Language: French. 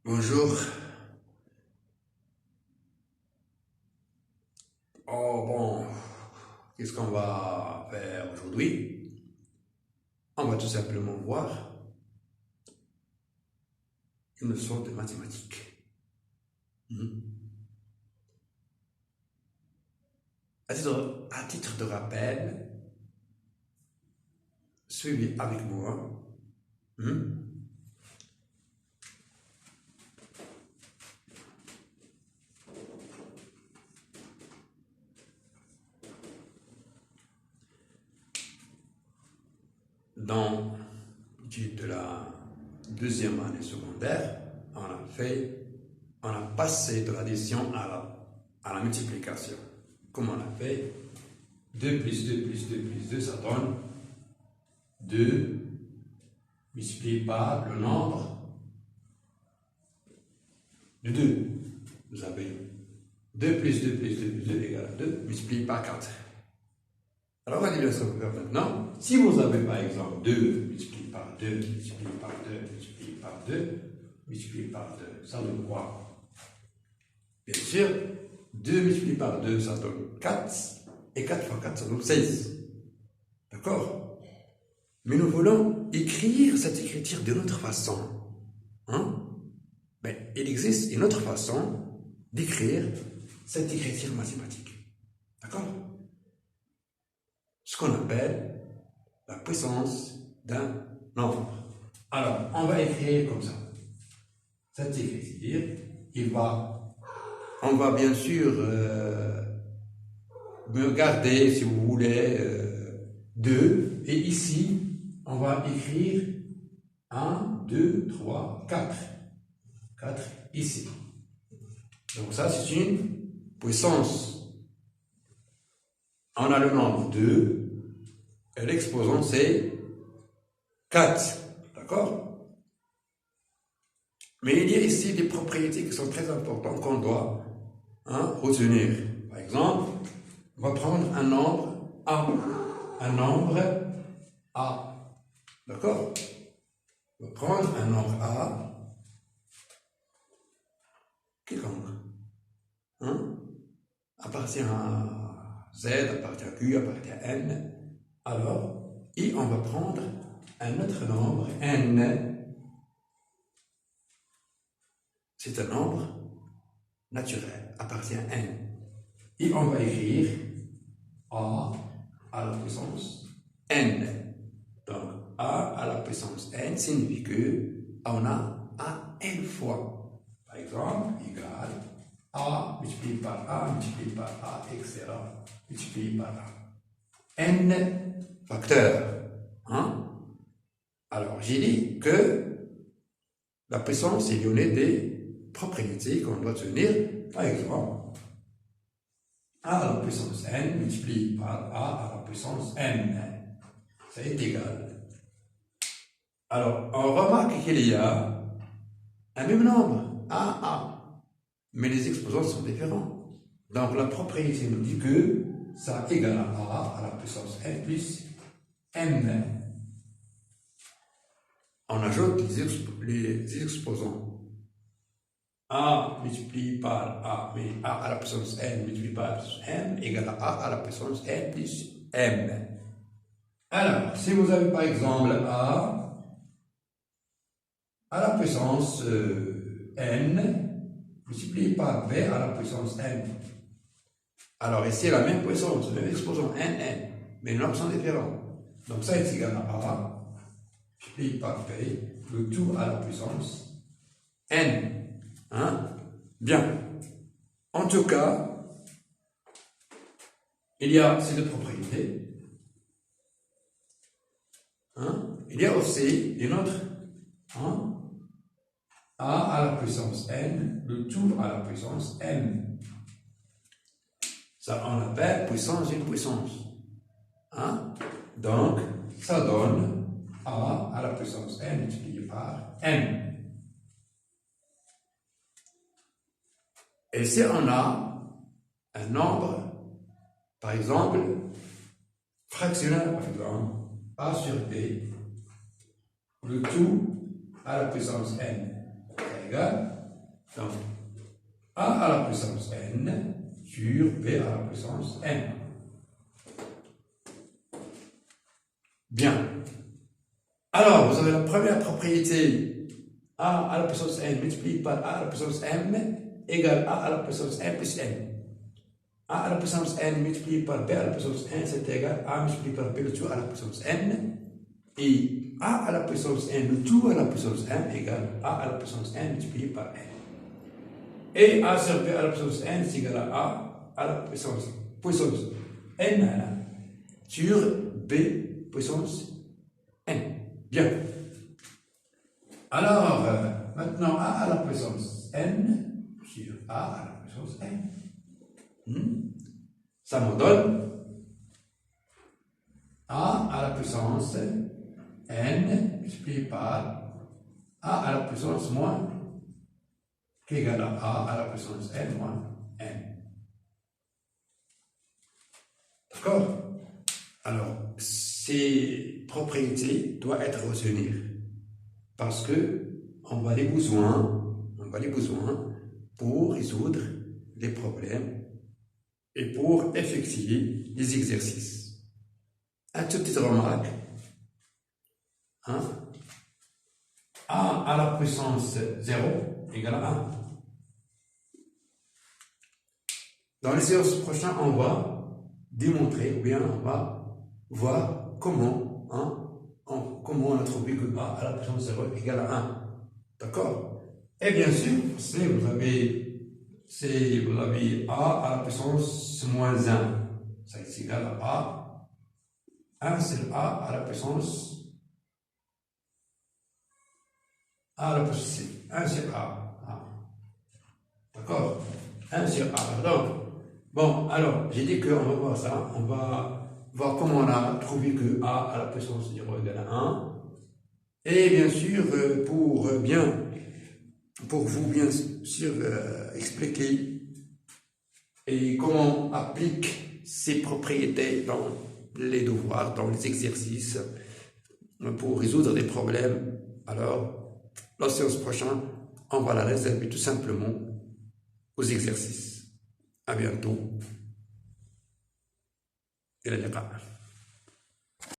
Bonjour. Oh bon, qu'est-ce qu'on va faire aujourd'hui? On va tout simplement voir une leçon de mathématiques. Hmm. À titre de rappel, suivez avec moi. Hmm. Dans l'étude de la deuxième année secondaire, on a passé de l'addition à la multiplication. Comme on a fait 2 plus 2 plus 2 plus 2, ça donne 2 multiplié par le nombre de 2. Vous avez 2 plus 2 plus 2 plus 2 égale à 2 multiplié par 4. Alors, on va dire ce qu'on va faire maintenant. Si vous avez par exemple 2 multiplié par 2, multiplié par 2, multiplié par 2, multiplié par 2, ça donne quoi? Bien sûr, 2 multiplié par 2, ça donne 4, et 4 fois 4, ça donne 16. D'accord? Mais nous voulons écrire cette écriture d'une autre façon. Hein? Mais il existe une autre façon d'écrire cette écriture mathématique. D'accord? Ce qu'on appelle la puissance d'un nombre. Alors, on va écrire comme ça. Cette écriture, on va bien sûr garder, si vous voulez, 2. Et ici, on va écrire 1, 2, 3, 4. 4 ici. Donc ça, c'est une puissance. On a le nombre 2 et l'exposant, c'est 4. D'accord? Mais il y a ici des propriétés qui sont très importantes qu'on doit retenir. Par exemple, on va prendre un nombre A. Un nombre A. D'accord? On va prendre un nombre A quelconque. Appartient à Z, appartient à Q, appartient à N. Alors, et on va prendre un autre nombre, N. C'est un nombre naturel, appartient à N. Et on va écrire A à la puissance N. Donc, A à la puissance N signifie qu'on a A N fois. Par exemple, égal A multiplié par A, multiplié par A, etc. multiplié par A. N facteur. Alors, j'ai dit que la puissance est donnée des propriétés qu'on doit tenir. Par exemple, A à la puissance N multiplié par A à la puissance N. Ça est égal. Alors, on remarque qu'il y a un même nombre, A, mais les exposants sont différents. Donc, la propriété nous dit que ça égale à la puissance N plus M. On ajoute les exposants. A multiplié par A, mais A à la puissance N multiplié par M égale à la puissance N plus M. Alors, si vous avez par exemple A à la puissance N multiplié par B à la puissance N. Alors ici, la même puissance, le même exposant N, mais les nombres sont différents. Donc ça est égal à A multiplié par B, le tout à la puissance N. Bien. En tout cas, il y a ces deux propriétés. Il y a aussi une autre. A à la puissance N, le tout à la puissance M. Ça, on appelle puissance d'une puissance. Donc, ça donne A à la puissance N multiplié par M. Et si on a un nombre, par exemple, fractionnel, par exemple, A sur B, le tout à la puissance N. Par égale donc A à la puissance n sur B à la puissance n. Bien. Alors, vous avez la première propriété, A à la puissance n multiplié par A à la puissance m égale A à la puissance n plus n. A à la puissance n multiplié par B à la puissance n, c'est égal à A multiplié par B le tout à la puissance n. Et A à la puissance n, le tout à la puissance m égale A à la puissance n multiplié par n. Et A sur B à la puissance n, c'est égal à A à la puissance n sur B puissance n. Bien. Alors, maintenant, A à la puissance n sur A à la puissance n. Ça me donne A à la puissance n multiplié par A à la puissance moins qui est égal à A à la puissance n moins n. D'accord? Alors, ces propriétés doivent être retenues parce que on va les besoin pour résoudre les problèmes et pour effectuer les exercices. Un toute petite remarque. A à la puissance 0 égale à 1. Dans les séances prochaines, on va démontrer, ou bien on va voir comment on a trouvé que A à la puissance 0 égale à 1. D'accord? Et bien sûr, vous avez A à la puissance moins 1. Ça est égal à A. 1 c'est A à la puissance 1 sur A. D'accord? 1 sur A. Donc, bon, alors, j'ai dit qu'on va voir ça. On va voir comment on a trouvé que A à la puissance 0 égale à 1. Et bien sûr, pour vous bien sûr expliquer et comment on applique ces propriétés dans les devoirs, dans les exercices, pour résoudre des problèmes. Alors, la séance prochaine, on va la réserver tout simplement aux exercices. À bientôt. إلى اللقاء.